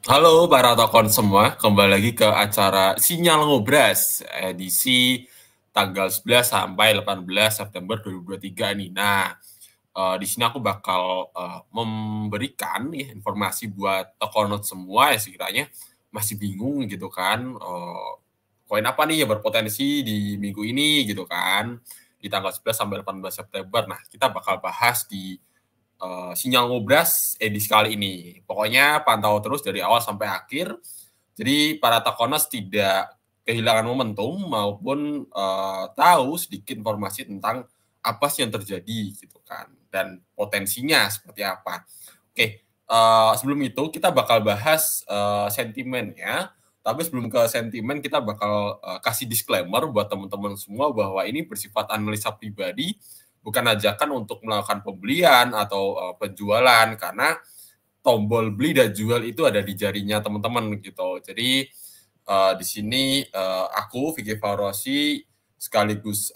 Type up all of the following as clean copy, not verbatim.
Halo para tokon semua, kembali lagi ke acara Sinyal Ngobras, edisi tanggal 11 sampai 18 September 2023 nih. Nah, di sini aku bakal memberikan nih informasi buat tokonot semua yang sekiranya masih bingung gitu kan, koin apa nih yang berpotensi di minggu ini gitu kan, di tanggal 11 sampai 18 September. Nah, kita bakal bahas di Sinyal Ngobras edisi kali ini. Pokoknya pantau terus dari awal sampai akhir. Jadi para Takonos tidak kehilangan momentum maupun tahu sedikit informasi tentang apa sih yang terjadi gitu kan dan potensinya seperti apa. Oke, sebelum itu kita bakal bahas sentimen ya. Tapi sebelum ke sentimen kita bakal kasih disclaimer buat teman-teman semua bahwa ini bersifat analisa pribadi, bukan ajakan untuk melakukan pembelian atau penjualan karena tombol beli dan jual itu ada di jarinya teman-teman gitu. Jadi di sini aku Vicky Faurosi sekaligus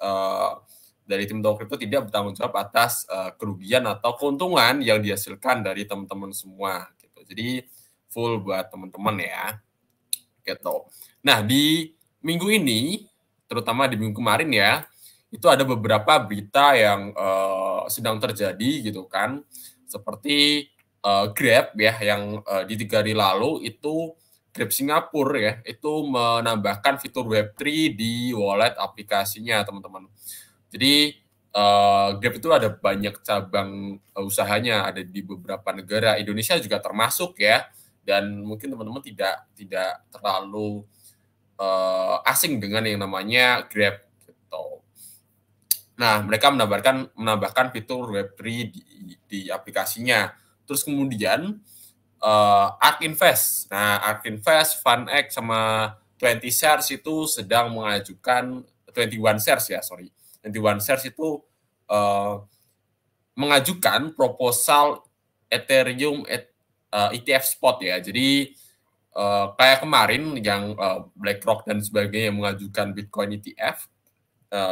dari tim Toko Crypto tidak bertanggung jawab atas kerugian atau keuntungan yang dihasilkan dari teman-teman semua gitu. Jadi full buat teman-teman ya gitu. Nah, di minggu ini terutama di minggu kemarin ya, itu ada beberapa berita yang sedang terjadi gitu kan. Seperti Grab ya yang di 3 hari lalu itu Grab Singapura ya, itu menambahkan fitur Web3 di wallet aplikasinya, teman-teman. Jadi Grab itu ada banyak cabang usahanya, ada di beberapa negara. Indonesia juga termasuk ya. Dan mungkin teman-teman tidak terlalu asing dengan yang namanya Grab gitu. Nah, mereka menambahkan fitur Web3 di aplikasinya. Terus kemudian ARK Invest. Nah, ARK Invest, FunX sama 20 Shares itu sedang mengajukan 21 Shares ya, sorry. 21 Shares itu mengajukan proposal Ethereum ETF spot ya. Jadi kayak kemarin yang BlackRock dan sebagainya yang mengajukan Bitcoin ETF.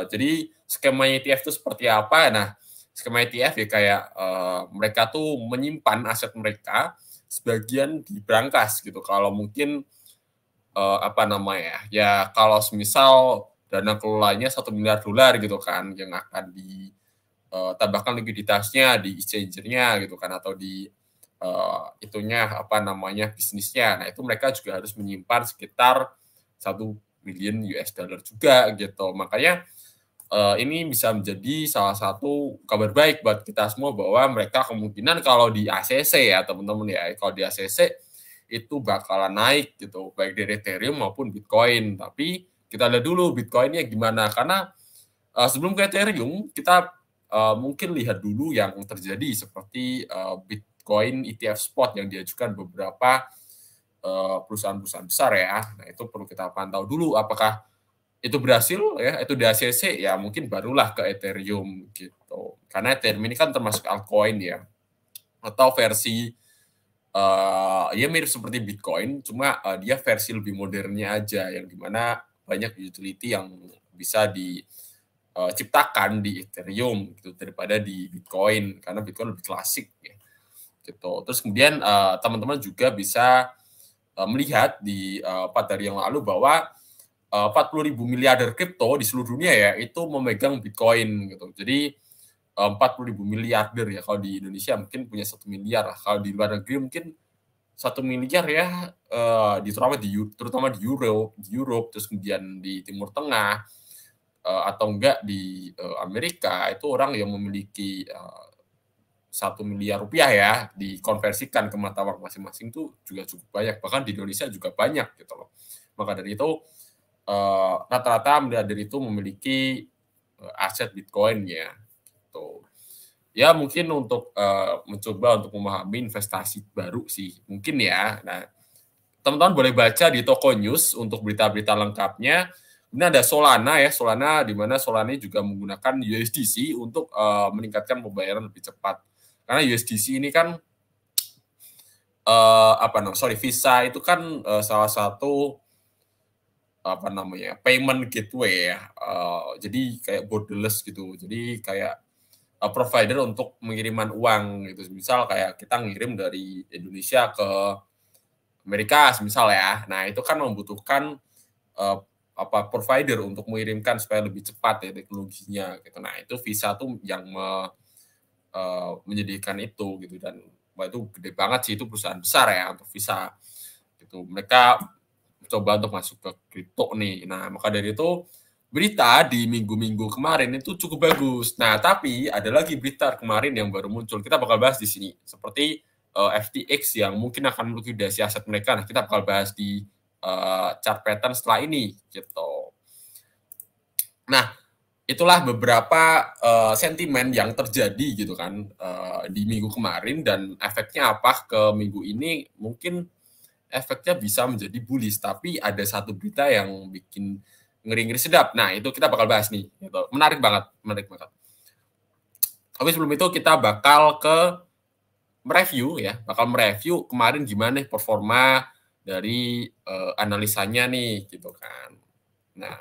Jadi skema ETF itu seperti apa? Nah, skema ETF ya kayak mereka tuh menyimpan aset mereka sebagian di brankas gitu. Kalau mungkin apa namanya ya kalau semisal dana kelolanya $1 miliar gitu kan yang akan ditambahkan likuiditasnya di exchange-nya gitu kan atau di itunya apa namanya bisnisnya. Nah itu mereka juga harus menyimpan sekitar 1 miliar US dollar juga gitu. Makanya ini bisa menjadi salah satu kabar baik buat kita semua bahwa mereka kemungkinan kalau di ACC ya teman-teman ya, kalau di ACC itu bakalan naik gitu, baik dari Ethereum maupun Bitcoin. Tapi kita lihat dulu Bitcoinnya gimana, karena sebelum ke Ethereum kita mungkin lihat dulu yang terjadi seperti Bitcoin ETF spot yang diajukan beberapa perusahaan-perusahaan besar ya. Nah itu perlu kita pantau dulu apakah itu berhasil ya, itu di ACC ya mungkin barulah ke Ethereum gitu. Karena Ethereum ini kan termasuk altcoin ya, atau versi ya mirip seperti Bitcoin, cuma dia versi lebih modernnya aja, yang dimana banyak utility yang bisa diciptakan di Ethereum gitu daripada di Bitcoin, karena Bitcoin lebih klasik ya gitu. Terus kemudian teman-teman juga bisa melihat di 4 hari yang lalu bahwa 40.000 miliarder kripto di seluruh dunia ya itu memegang Bitcoin gitu. Jadi 40.000 miliarder ya, kalau di Indonesia mungkin punya 1 miliar lah, kalau di luar negeri mungkin 1 miliar ya, terutama di Europe, terus kemudian di Timur Tengah, atau enggak di Amerika, itu orang yang memiliki 1 miliar rupiah ya, dikonversikan ke mata uang masing-masing tuh juga cukup banyak, bahkan di Indonesia juga banyak gitu loh. Maka dari itu rata-rata miliarder itu memiliki aset Bitcoin ya gitu. Ya mungkin untuk mencoba untuk memahami investasi baru sih mungkin ya. Nah, teman-teman boleh baca di Toko News untuk berita-berita lengkapnya. Ini ada Solana ya, Solana di mana Solana juga menggunakan USDC untuk meningkatkan pembayaran lebih cepat. Karena USDC ini kan Visa itu kan salah satu apa namanya payment gateway ya. Jadi kayak borderless gitu. Jadi kayak provider untuk pengiriman uang gitu. Misal kayak kita ngirim dari Indonesia ke Amerika misal ya. Nah, itu kan membutuhkan provider untuk mengirimkan supaya lebih cepat ya teknologinya gitu. Nah, itu Visa tuh yang menyediakan itu gitu, dan itu gede banget sih, itu perusahaan besar ya untuk Visa gitu. Mereka coba untuk masuk ke kripto nih. Nah, maka dari itu berita di minggu-minggu kemarin itu cukup bagus. Nah, tapi ada lagi berita kemarin yang baru muncul. Kita bakal bahas di sini. Seperti FTX yang mungkin akan melikuidasi aset mereka. Nah, kita bakal bahas di chart pattern setelah ini gitu. Nah, itulah beberapa sentimen yang terjadi gitu kan di minggu kemarin, dan efeknya apa ke minggu ini. Mungkin efeknya bisa menjadi bullish, tapi ada satu berita yang bikin ngeri-ngeri sedap. Nah, itu kita bakal bahas nih. Gitu. Menarik banget, menarik banget. Tapi sebelum itu kita bakal mereview kemarin gimana nih performa dari analisanya nih, gitu kan. Nah,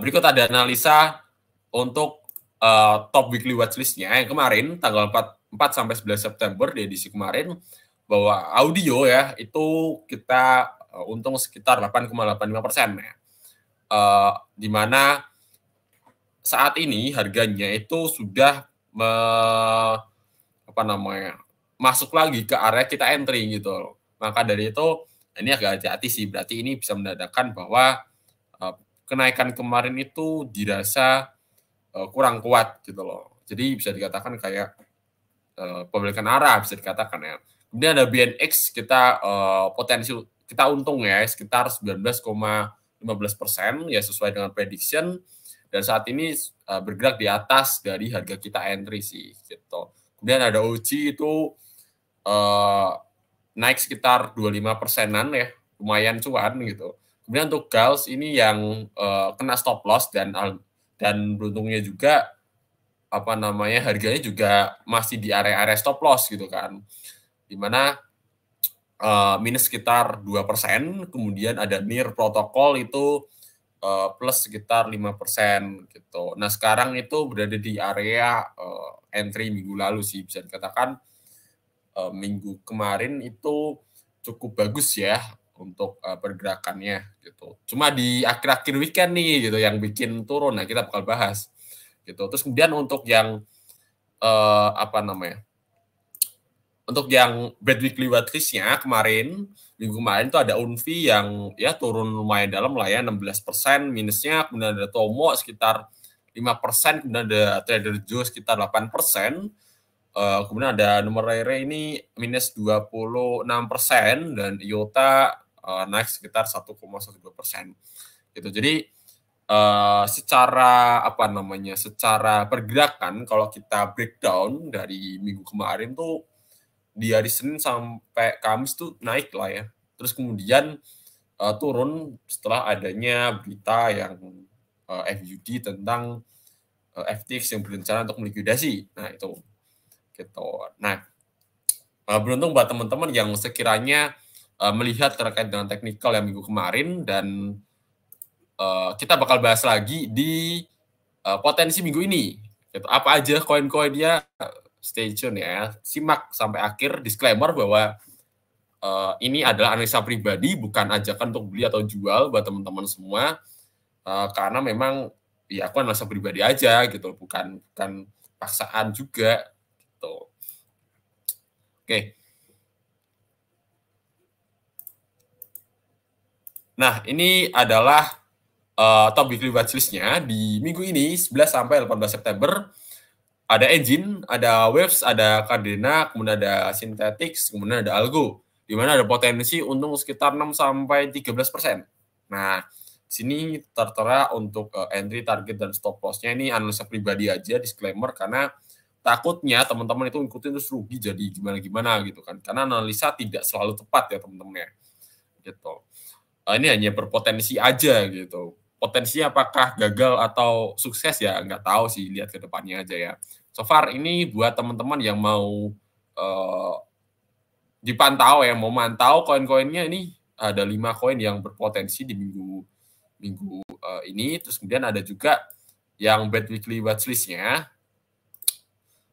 berikut ada analisa untuk top weekly watchlist-nya yang kemarin tanggal 4 sampai 11 September di edisi kemarin, bahwa audio ya itu kita untung sekitar 8,85% ya. Di mana saat ini harganya itu sudah masuk lagi ke area kita entry gitu. Maka dari itu ini agak hati-hati sih, berarti ini bisa menandakan bahwa kenaikan kemarin itu dirasa kurang kuat gitu loh. Jadi bisa dikatakan kayak pembalikan arah bisa dikatakan ya. Kemudian ada BNX, kita potensi kita untung ya sekitar 19,15% ya, sesuai dengan prediction, dan saat ini bergerak di atas dari harga kita entry sih gitu. Kemudian ada OG itu naik sekitar 25%-an ya, lumayan cuan gitu. Kemudian untuk Gals ini yang kena stop loss, dan beruntungnya juga harganya juga masih di area-area stop loss gitu kan, dimana minus sekitar 2%. Kemudian ada NIR protokol itu plus sekitar 5% gitu. Nah, sekarang itu berada di area entry minggu lalu sih, bisa dikatakan minggu kemarin itu cukup bagus ya untuk pergerakannya gitu. Cuma di akhir-akhir weekend nih gitu yang bikin turun. Nah, kita bakal bahas gitu. Terus kemudian untuk yang untuk yang bad weekly watchlist-nya kemarin, minggu kemarin itu ada Unvi yang ya turun lumayan dalam lah ya, 16% minusnya. Kemudian ada Tomo sekitar 5%, kemudian ada Trader Joe sekitar 8%. Kemudian ada Numeraire ini minus 26%, dan IOTA naik sekitar 1,12%. Gitu. Jadi secara secara pergerakan kalau kita breakdown dari minggu kemarin tuh di hari Senin sampai Kamis tuh naik lah ya. Terus kemudian turun setelah adanya berita yang FUD tentang FTX yang berencana untuk melikuidasi. Nah, itu gitu. Nah, beruntung buat teman-teman yang sekiranya melihat terkait dengan teknikal yang minggu kemarin, dan kita bakal bahas lagi di potensi minggu ini. Gitu. Apa aja koin-koinnya, stay tune ya. Simak sampai akhir. Disclaimer bahwa ini adalah analisa pribadi, bukan ajakan untuk beli atau jual buat teman-teman semua. Karena memang ya aku analisa pribadi aja gitu, bukan paksaan juga gitu. Oke. Nah, ini adalah top weekly watchlist-nya di minggu ini 11 sampai 18 September. Ada Engine, ada Waves, ada Cardena, kemudian ada Synthetics, kemudian ada Algo, di mana ada potensi untung sekitar 6 sampai 13%. Nah, sini tertera untuk entry, target, dan stop loss-nya ini analisa pribadi aja, disclaimer, karena takutnya teman-teman itu ngikutin terus rugi jadi gimana-gimana gitu kan. Karena analisa tidak selalu tepat ya teman-teman ya. Gitu. Ini hanya berpotensi aja gitu. Potensinya apakah gagal atau sukses ya nggak tahu sih, lihat ke depannya aja ya. So far ini buat teman-teman yang mau dipantau ya, mau mantau koin-koinnya, ini ada 5 koin yang berpotensi di minggu ini. Terus kemudian ada juga yang bad weekly watchlist-nya.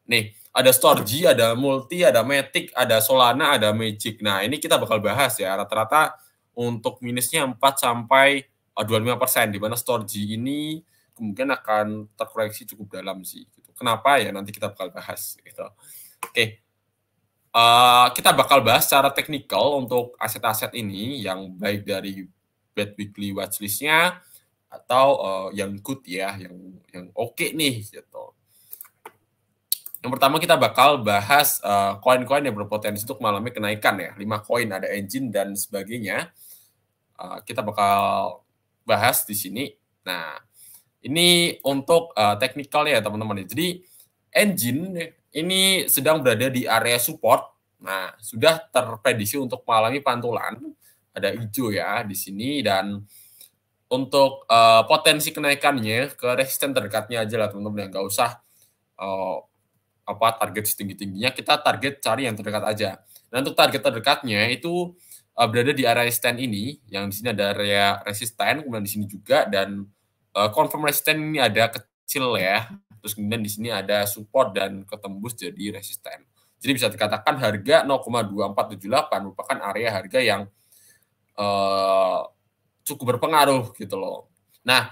Nih, ada Storgy, ada Multi, ada Matic, ada Solana, ada Magic. Nah, ini kita bakal bahas ya. Rata-rata untuk minusnya 4 sampai 25%, di mana Storgy ini kemungkinan akan terkoreksi cukup dalam sih. Gitu. Kenapa ya? Nanti kita bakal bahas. Gitu. Oke. Kita bakal bahas secara teknikal untuk aset-aset ini, yang baik dari bad weekly watchlist-nya, atau yang good ya, yang oke nih gitu. Yang pertama kita bakal bahas koin-koin yang berpotensi untuk mengalami kenaikan ya. 5 koin, ada Engine dan sebagainya. Kita bakal bahas di sini. Nah, ini untuk teknikal ya teman-teman. Jadi Engine ini sedang berada di area support. Nah, sudah terprediksi untuk mengalami pantulan. Ada hijau ya di sini, dan untuk potensi kenaikannya ke resisten terdekatnya aja lah teman-teman, yang nggak usah target setinggi-tingginya, kita target cari yang terdekat aja. Nah, untuk target terdekatnya itu berada di area resisten ini, yang di sini ada area resisten, kemudian di sini juga, dan confirm resisten ini ada kecil ya. Terus kemudian di sini ada support dan ketembus jadi resisten. Jadi bisa dikatakan harga 0,2478 merupakan area harga yang cukup berpengaruh gitu loh. Nah,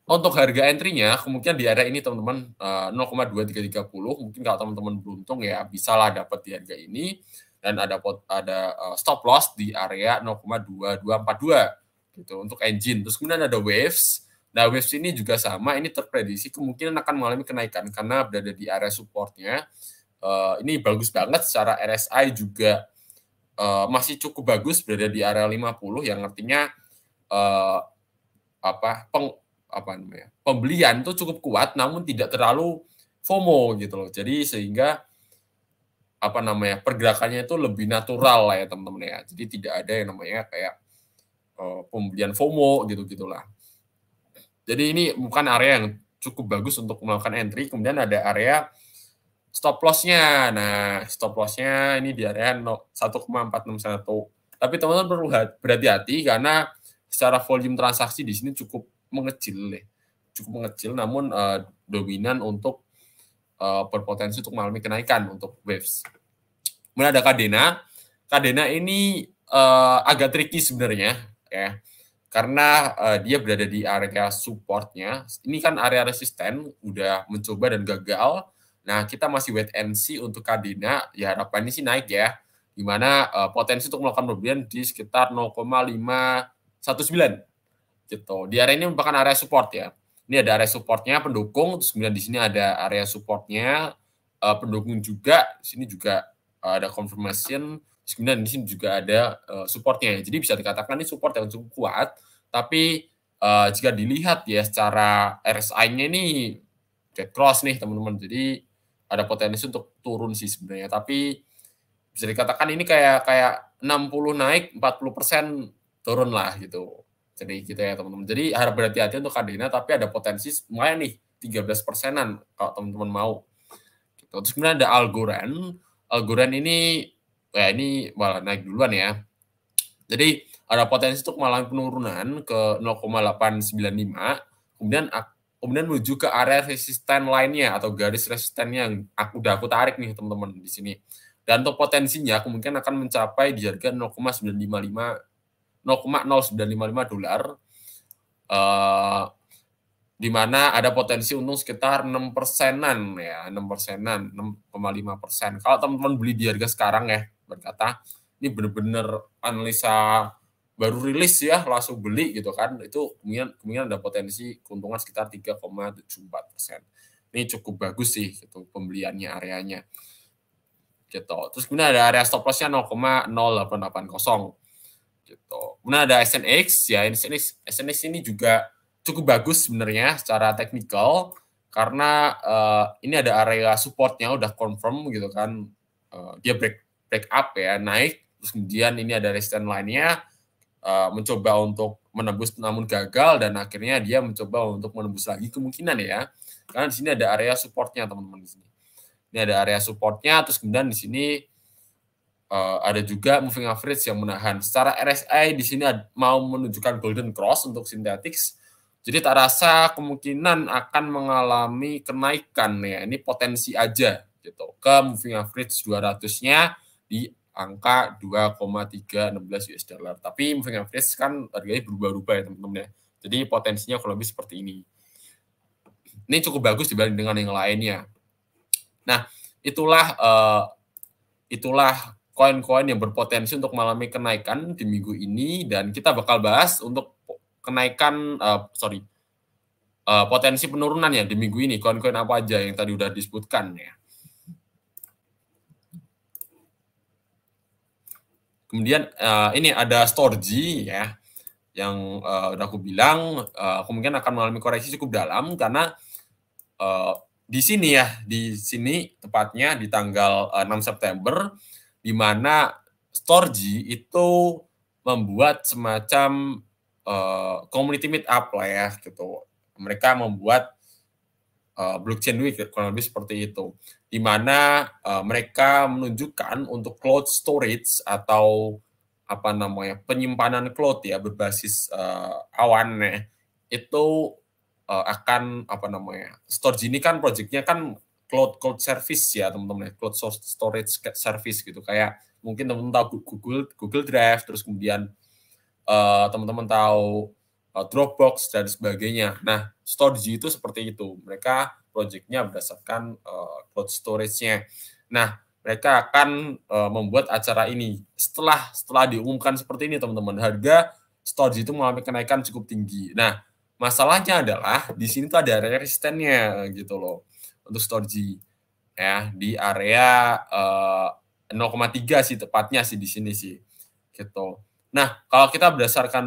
untuk harga entry-nya kemungkinan di area ini teman-teman 0,2330, mungkin kalau teman-teman beruntung ya bisalah dapat di harga ini, dan ada stop loss di area 0,2242 gitu untuk Engine. Terus kemudian ada Waves. Nah, Waves ini juga sama, ini terprediksi kemungkinan akan mengalami kenaikan karena berada di area support-nya. Ini bagus banget, secara RSI juga masih cukup bagus, berada di area 50, yang artinya pembelian itu cukup kuat, namun tidak terlalu FOMO gitu loh. Jadi sehingga pergerakannya itu lebih natural lah ya teman-teman ya. Jadi tidak ada yang namanya kayak pembelian FOMO gitu-gitulah. Jadi ini bukan area yang cukup bagus untuk melakukan entry. Kemudian ada area stop loss-nya. Nah, stop loss-nya ini di area 1,461. Tapi teman-teman perlu berhati-hati karena secara volume transaksi di sini cukup mengecil, namun dominan untuk berpotensi untuk mengalami kenaikan untuk Waves. Kemudian ada Kadena ini agak tricky sebenarnya ya, karena dia berada di area supportnya. Ini kan area resisten, udah mencoba dan gagal. Nah, kita masih wait and see untuk Kadena, ya harapannya sih naik ya, dimana potensi untuk melakukan pembelian di sekitar 0,519 gitu. Di area ini merupakan area support ya. Ini ada area supportnya, pendukung, terus kemudian di sini ada area supportnya, pendukung juga. Di sini juga ada confirmation, terus kemudian di sini juga ada supportnya. Jadi bisa dikatakan ini support yang cukup kuat, tapi jika dilihat ya secara RSI-nya ini dead cross nih teman-teman. Jadi ada potensi untuk turun sih sebenarnya, tapi bisa dikatakan ini kayak 60 naik, 40% turun lah gitu. Jadi gitu ya teman-teman. Jadi harap berhati-hati untuk Kadena, tapi ada potensi lumayan nih 13%-an kalau teman-teman mau. Gitu. Terus kemudian ada Algorand ini ya ini malah naik duluan ya. Jadi ada potensi untuk mengalami penurunan ke 0,895, kemudian menuju ke area resisten lainnya atau garis resisten yang aku tarik nih teman-teman di sini. Dan untuk potensinya kemungkinan akan mencapai di harga 0,095 dolar, di mana ada potensi untung sekitar 6%-an ya, 6%-an, 6,5%. Kalau teman-teman beli di harga sekarang ya, berkata ini benar-benar analisa baru rilis ya, langsung beli gitu kan, itu kemungkinan ada potensi keuntungan sekitar 3,74%. Ini cukup bagus sih gitu pembeliannya areanya. Gitu. Terus kemudian ada area stop loss-nya 0,0880 gitu. Kemudian ada SNX ya, SNX ini juga cukup bagus sebenarnya secara teknikal karena ini ada area supportnya udah confirm gitu kan, dia break up ya, naik, terus kemudian ini ada resisten lainnya, mencoba untuk menembus namun gagal, dan akhirnya dia mencoba untuk menembus lagi kemungkinan ya, karena di sini ada area supportnya teman-teman di sini. Ini ada area supportnya, terus kemudian di sini ada juga moving average yang menahan. Secara RSI di sini mau menunjukkan golden cross untuk Synthetix. Jadi tak rasa kemungkinan akan mengalami kenaikan ya. Ini potensi aja gitu. Ke moving average 200-nya di angka 2,316 US dollar. Tapi moving average kan harganya berubah-ubah ya teman-teman ya. Jadi potensinya kurang lebih seperti ini. Ini cukup bagus dibanding dengan yang lainnya. Nah, itulah koin-koin yang berpotensi untuk mengalami kenaikan di minggu ini, dan kita bakal bahas untuk kenaikan potensi penurunan ya di minggu ini, koin-koin apa aja yang tadi udah disebutkan ya. Kemudian ini ada Storgy ya, yang udah aku bilang kemungkinan akan mengalami koreksi cukup dalam karena di sini tepatnya di tanggal 6 September, di mana Storgy itu membuat semacam community meetup lah ya gitu. Mereka membuat blockchain week kurang lebih seperti itu, di mana mereka menunjukkan untuk cloud storage atau penyimpanan cloud ya berbasis awan ya, itu akan storage ini kan projectnya kan cloud service ya teman-teman, cloud storage service gitu, kayak mungkin teman-teman tahu Google Drive, terus kemudian teman-teman tahu Dropbox dan sebagainya. Nah, Storgy itu seperti itu. Mereka project-nya berdasarkan cloud storage-nya. Nah, mereka akan membuat acara ini. Setelah diumumkan seperti ini, teman-teman, harga Storgy itu mengalami kenaikan cukup tinggi. Nah, masalahnya adalah di sini tuh ada area resistennya gitu loh untuk Storgy. Ya, di area 0,3 sih tepatnya sih di sini sih. Gitu. Nah, kalau kita berdasarkan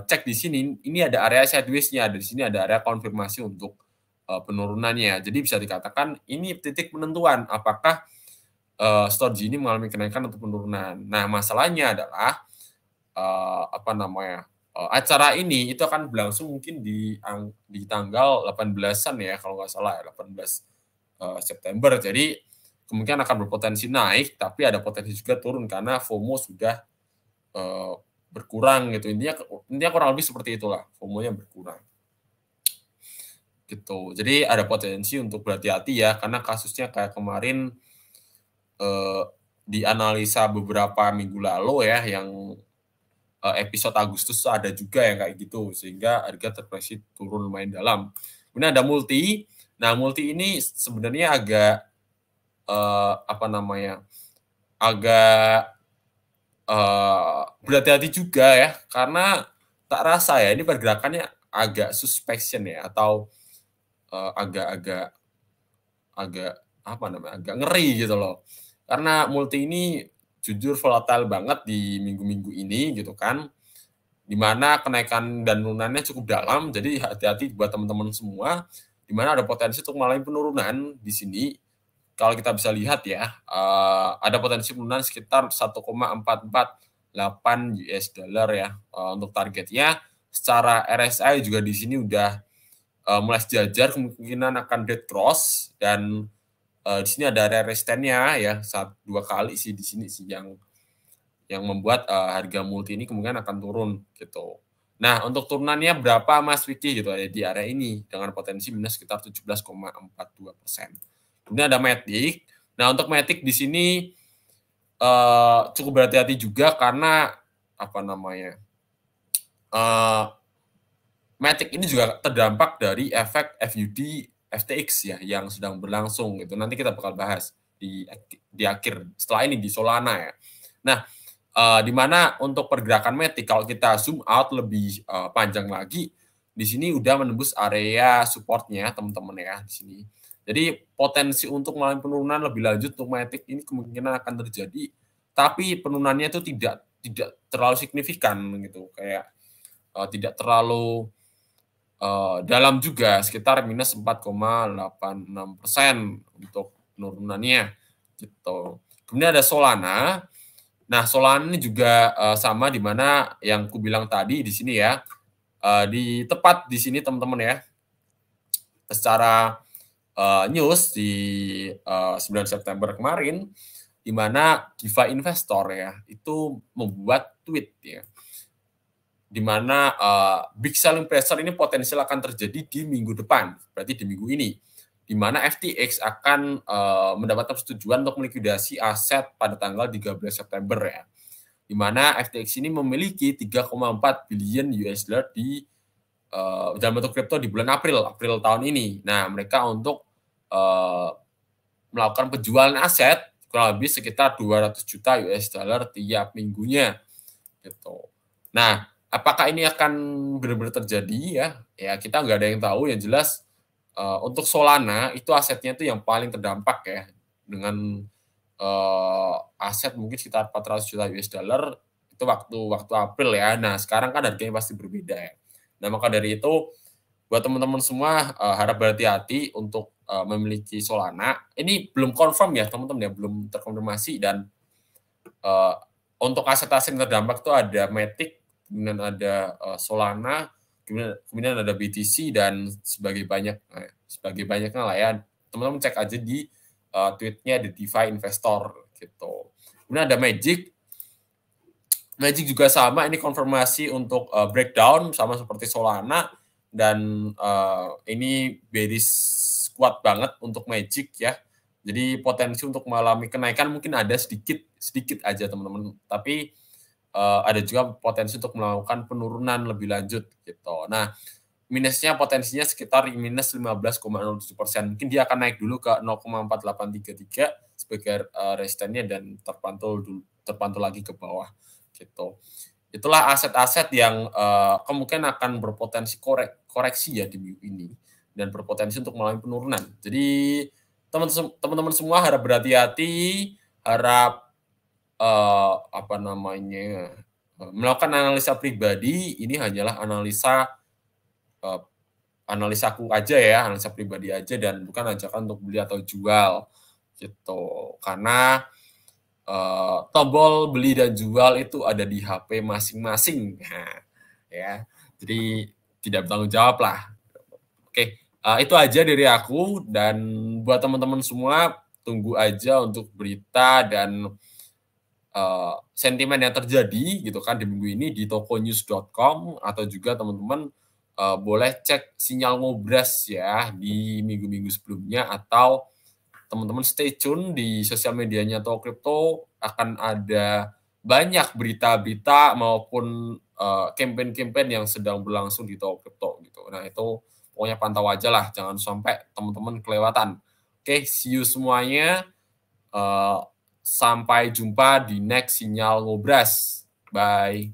cek di sini, ini ada area sideways-nya, di sini ada area konfirmasi untuk penurunannya. Jadi bisa dikatakan ini titik penentuan apakah Storgy ini mengalami kenaikan atau penurunan. Nah, masalahnya adalah acara ini itu akan berlangsung mungkin di tanggal 18-an ya kalau nggak salah, 18 September. Jadi kemungkinan akan berpotensi naik, tapi ada potensi juga turun karena FOMO sudah berkurang gitu. Intinya kurang lebih seperti itulah, FOMO-nya berkurang gitu. Jadi ada potensi untuk berhati-hati ya, karena kasusnya kayak kemarin dianalisa beberapa minggu lalu ya, yang episode Agustus ada juga yang kayak gitu, sehingga harga terkoreksi turun lumayan dalam. Kemudian ada Multi. Nah, Multi ini sebenarnya agak agak berhati-hati juga ya, karena tak rasa ya ini pergerakannya agak suspicion ya, atau agak ngeri gitu loh. Karena Multi ini jujur volatile banget di minggu-minggu ini gitu kan, dimana kenaikan dan penurunannya cukup dalam. Jadi hati-hati buat teman-teman semua, dimana ada potensi untuk mengalami penurunan di sini. Kalau kita bisa lihat ya, ada potensi penurunan sekitar 1,448 US dollar ya untuk targetnya. Secara RSI juga di sini udah mulai sejajar, kemungkinan akan dead cross, dan di sini ada area resistennya ya, 2 kali sih di sini sih yang membuat harga Multi ini kemungkinan akan turun gitu. Nah, untuk turunannya berapa Mas Vicky gitu ya di area ini dengan potensi minus sekitar 17,42%. Kemudian ada Matic. Nah, untuk Matic di sini cukup berhati-hati juga karena Matic ini juga terdampak dari efek FUD FTX ya yang sedang berlangsung gitu. Nanti kita bakal bahas di akhir setelah ini di Solana ya. Nah, di mana untuk pergerakan Matic kalau kita zoom out lebih panjang lagi, di sini udah menembus area supportnya teman-teman ya di sini. Jadi potensi untuk mengalami penurunan lebih lanjut untuk Matic ini kemungkinan akan terjadi, tapi penurunannya itu tidak terlalu signifikan gitu, kayak tidak terlalu dalam juga, sekitar minus 4,86% untuk penurunannya gitu. Kemudian ada Solana. Nah, Solana ini juga sama, di mana yang ku bilang tadi di sini ya, tepat di sini teman-teman ya, secara news di 9 September kemarin, di mana DeFi Investor ya itu membuat tweet ya, di mana big selling pressure ini potensial akan terjadi di minggu depan, berarti di minggu ini, di mana FTX akan mendapatkan persetujuan untuk melikuidasi aset pada tanggal 13 September ya. Di mana FTX ini memiliki 3,4 billion US dollar di dalam bentuk kripto di bulan April tahun ini. Nah, mereka untuk melakukan penjualan aset kurang lebih sekitar 200 juta US dollar tiap minggunya gitu. Nah, apakah ini akan benar-benar terjadi ya? Ya, kita nggak ada yang tahu. Yang jelas untuk Solana itu asetnya itu yang paling terdampak ya, dengan aset mungkin sekitar 400 juta US dollar itu waktu April ya. Nah, sekarang kan harganya pasti berbeda ya. Nah, maka dari itu buat teman-teman semua harap berhati-hati untuk memiliki Solana. Ini belum confirm ya teman-teman ya, belum terkonfirmasi. Dan untuk aset-aset yang terdampak itu ada Matic, kemudian ada Solana, kemudian ada BTC dan sebagai banyaknya lah ya. Teman-teman cek aja di tweetnya The DeFi Investor gitu. Kemudian ada Magic juga sama, ini konfirmasi untuk breakdown sama seperti Solana, dan ini bearish kuat banget untuk Magic ya. Jadi potensi untuk mengalami kenaikan mungkin ada sedikit aja teman-teman, tapi ada juga potensi untuk melakukan penurunan lebih lanjut gitu. Nah, minusnya potensinya sekitar minus 15,07%. Mungkin dia akan naik dulu ke 0,4833 sebagai resistennya dan terpantul lagi ke bawah gitu. Itulah aset-aset yang kemungkinan akan berpotensi koreksi ya di minggu ini dan berpotensi untuk mengalami penurunan. Jadi teman-teman semua harap berhati-hati, harap melakukan analisa pribadi. Ini hanyalah analisaku aja ya, analisa pribadi aja, dan bukan ajakan untuk beli atau jual gitu. Karena tombol beli dan jual itu ada di HP masing-masing. Nah, ya. Jadi tidak bertanggung jawab lah. Oke, itu aja dari aku, dan buat teman-teman semua tunggu aja untuk berita dan sentimen yang terjadi gitu kan di minggu ini di tokonews.com, atau juga teman-teman boleh cek sinyal ngobras ya di minggu-minggu sebelumnya, atau teman-teman stay tune di sosial medianya Toko Crypto. Akan ada banyak berita-berita maupun campaign-campaign yang sedang berlangsung di Toko Crypto gitu. Nah, itu pokoknya pantau aja lah, jangan sampai teman-teman kelewatan. Oke, see you semuanya. Sampai jumpa di next sinyal ngobras. Bye.